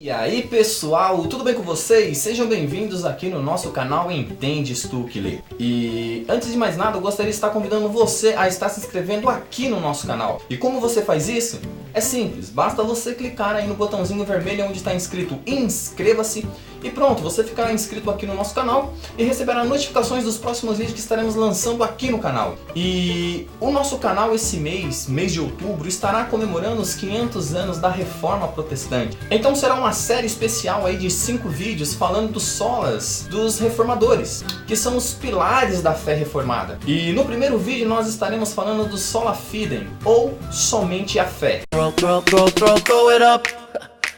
E aí pessoal, tudo bem com vocês? Sejam bem-vindos aqui no nosso canal Entendes Tu Que Lê. E antes de mais nada, eu gostaria de estar convidando você a estar se inscrevendo aqui no nosso canal. E como você faz isso? É simples, basta você clicar aí no botãozinho vermelho onde está escrito inscreva-se e pronto, você ficará inscrito aqui no nosso canal e receberá notificações dos próximos vídeos que estaremos lançando aqui no canal. E o nosso canal esse mês de outubro, estará comemorando os 500 anos da Reforma Protestante. Então será uma série especial aí de 5 vídeos falando dos solas dos reformadores, que são os pilares da fé reformada. E no primeiro vídeo nós estaremos falando do sola fide, ou somente a fé. Throw it up.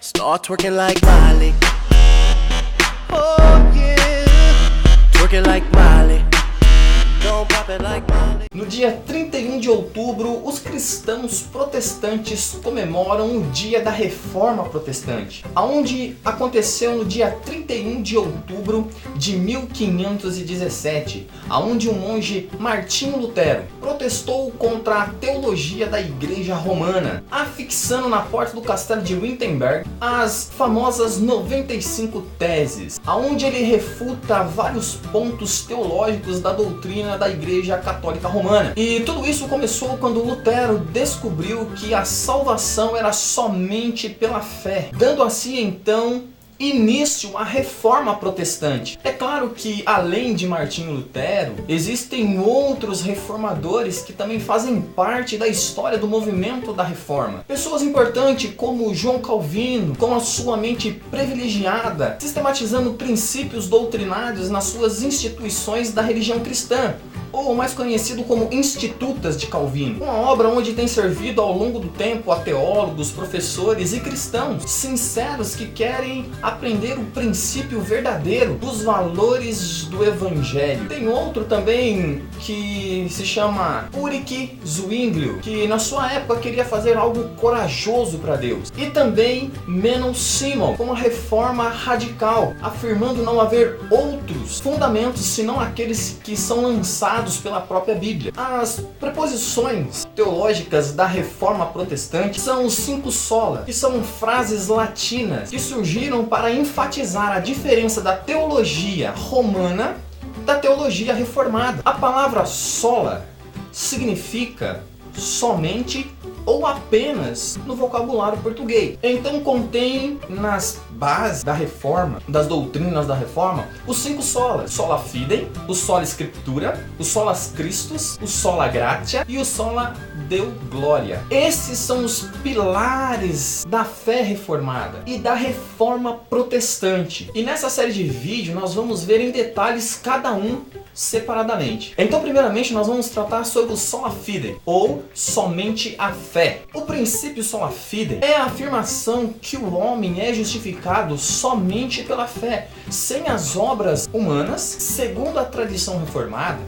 Start twerking like Miley. Oh yeah. Twerking like Miley. Don't pop it like Miley. No dia 31 de outubro, os cristãos protestantes comemoram o dia da Reforma Protestante, aonde aconteceu no dia 31 de outubro de 1517, aonde o monge Martinho Lutero protestou contra a teologia da Igreja Romana, afixando na porta do castelo de Wittenberg as famosas 95 teses, aonde ele refuta vários pontos teológicos da doutrina da Igreja Católica Romana. E tudo isso começou quando Lutero descobriu que a salvação era somente pela fé, dando assim então início à Reforma Protestante. É claro que além de Martinho Lutero, existem outros reformadores que também fazem parte da história do movimento da Reforma. Pessoas importantes como João Calvino, com a sua mente privilegiada, sistematizando princípios doutrinários nas suas instituições da religião cristã, ou mais conhecido como Institutas de Calvino, uma obra onde tem servido ao longo do tempo a teólogos, professores e cristãos sinceros que querem aprender o princípio verdadeiro dos valores do Evangelho. Tem outro também que se chama Ulrich Zwinglio, que na sua época queria fazer algo corajoso para Deus. E também Menno Simons, com uma reforma radical, afirmando não haver outros fundamentos senão aqueles que são lançados pela própria Bíblia. As preposições teológicas da Reforma Protestante são os 5 sola, que são frases latinas que surgiram para enfatizar a diferença da teologia romana da teologia reformada. A palavra sola significa somente ou apenas no vocabulário português. Então contém nas bases da Reforma, das doutrinas da Reforma, os 5 solas: sola fide, o sola scriptura, o sola Christus, o sola gratia e o sola Deo gloria. Esses são os pilares da fé reformada e da Reforma Protestante. E nessa série de vídeos nós vamos ver em detalhes cada um separadamente. Então primeiramente nós vamos tratar sobre o sola fide, ou somente a fé. O princípio sola fide é a afirmação que o homem é justificado somente pela fé, sem as obras humanas. Segundo a tradição reformada,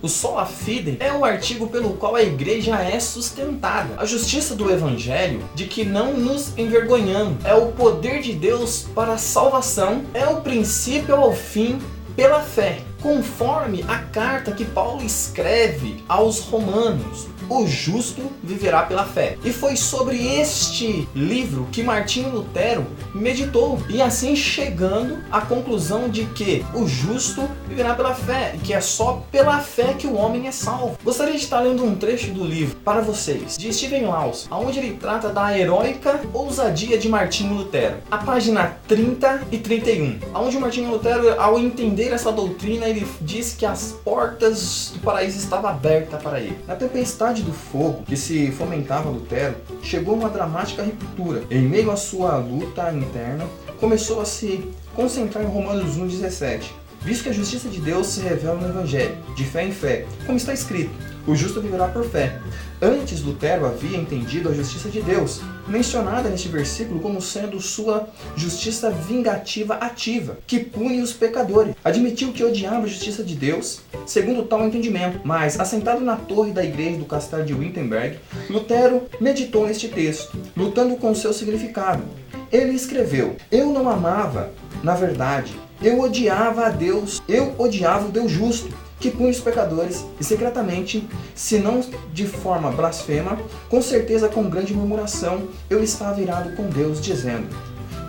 o sola fide é o artigo pelo qual a igreja é sustentada. A justiça do evangelho, de que não nos envergonhamos, é o poder de Deus para a salvação, é o princípio ao fim pela fé, conforme a carta que Paulo escreve aos romanos: o justo viverá pela fé. E foi sobre este livro que Martinho Lutero meditou, e assim chegando à conclusão de que o justo viverá pela fé, e que é só pela fé que o homem é salvo. Gostaria de estar lendo um trecho do livro para vocês, de Stephen Laws, onde ele trata da heróica ousadia de Martinho Lutero. A página 30 e 31, onde Martinho Lutero, ao entender essa doutrina, ele diz que as portas do paraíso estavam abertas para ele. Na tempestade do fogo que se fomentava Lutero, chegou uma dramática ruptura. Em meio à sua luta interna, começou a se concentrar em Romanos 1,17. Visto que a justiça de Deus se revela no Evangelho, de fé em fé, como está escrito: o justo viverá por fé. Antes, Lutero havia entendido a justiça de Deus, mencionada neste versículo como sendo sua justiça vingativa ativa, que pune os pecadores. Admitiu que odiava a justiça de Deus, segundo tal entendimento, mas, assentado na torre da igreja do castelo de Wittenberg, Lutero meditou neste texto, lutando com seu significado. Ele escreveu: eu não amava, na verdade, eu odiava a Deus, eu odiava o Deus justo, que pune os pecadores, e secretamente, se não de forma blasfema, com certeza com grande murmuração, eu estava irado com Deus, dizendo: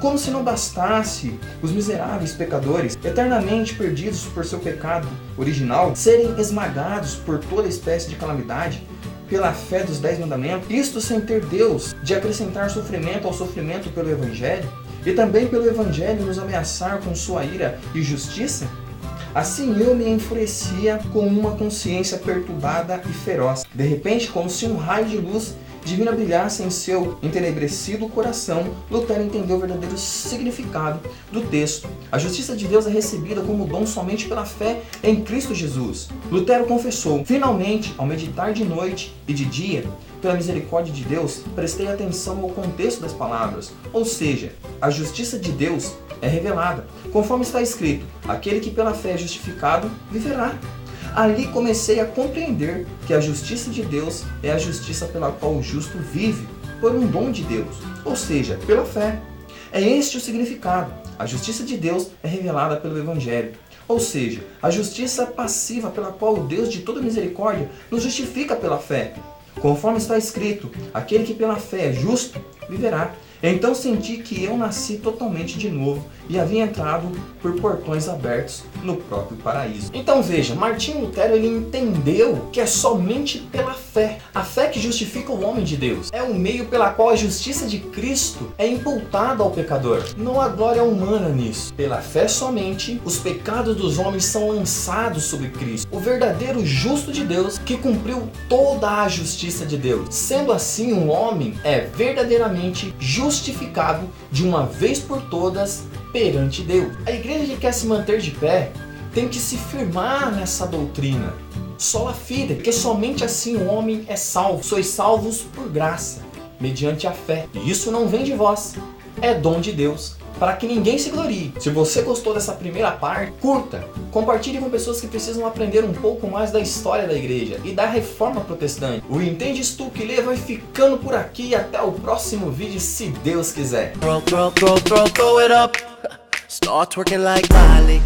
Como se não bastasse os miseráveis pecadores, eternamente perdidos por seu pecado original, serem esmagados por toda espécie de calamidade, pela fé dos 10 mandamentos, isto sem ter Deus de acrescentar sofrimento ao sofrimento pelo Evangelho, e também pelo Evangelho nos ameaçar com sua ira e justiça? Assim eu me enfurecia com uma consciência perturbada e feroz. De repente, como se um raio de luz divina brilhasse em seu entenebrecido coração, Lutero entendeu o verdadeiro significado do texto. A justiça de Deus é recebida como dom somente pela fé em Cristo Jesus. Lutero confessou: finalmente, ao meditar de noite e de dia, pela misericórdia de Deus, prestei atenção ao contexto das palavras, ou seja, a justiça de Deus é revelada, conforme está escrito: aquele que pela fé é justificado, viverá. Ali comecei a compreender que a justiça de Deus é a justiça pela qual o justo vive, por um dom de Deus, ou seja, pela fé. É este o significado. A justiça de Deus é revelada pelo Evangelho, ou seja, a justiça passiva pela qual o Deus de toda misericórdia nos justifica pela fé. Conforme está escrito: aquele que pela fé é justo, viverá. Então senti que eu nasci totalmente de novo e havia entrado por portões abertos no próprio paraíso. Então veja, Martinho Lutero ele entendeu que é somente pela fé. A fé que justifica o homem de Deus. É o meio pela qual a justiça de Cristo é imputada ao pecador. Não há glória humana nisso. Pela fé somente, os pecados dos homens são lançados sobre Cristo, o verdadeiro justo de Deus que cumpriu toda a justiça de Deus. Sendo assim, um homem é verdadeiramente justificado de uma vez por todas perante Deus. A igreja que quer se manter de pé tem que se firmar nessa doutrina. Sola fide, porque somente assim o homem é salvo. Sois salvos por graça, mediante a fé. E isso não vem de vós, é dom de Deus, para que ninguém se glorie. Se você gostou dessa primeira parte, curta, compartilhe com pessoas que precisam aprender um pouco mais da história da igreja e da reforma protestante. O Entendes Tu Que Lê vai ficando por aqui e até o próximo vídeo, se Deus quiser. Throw it up. Start twerking like Miley.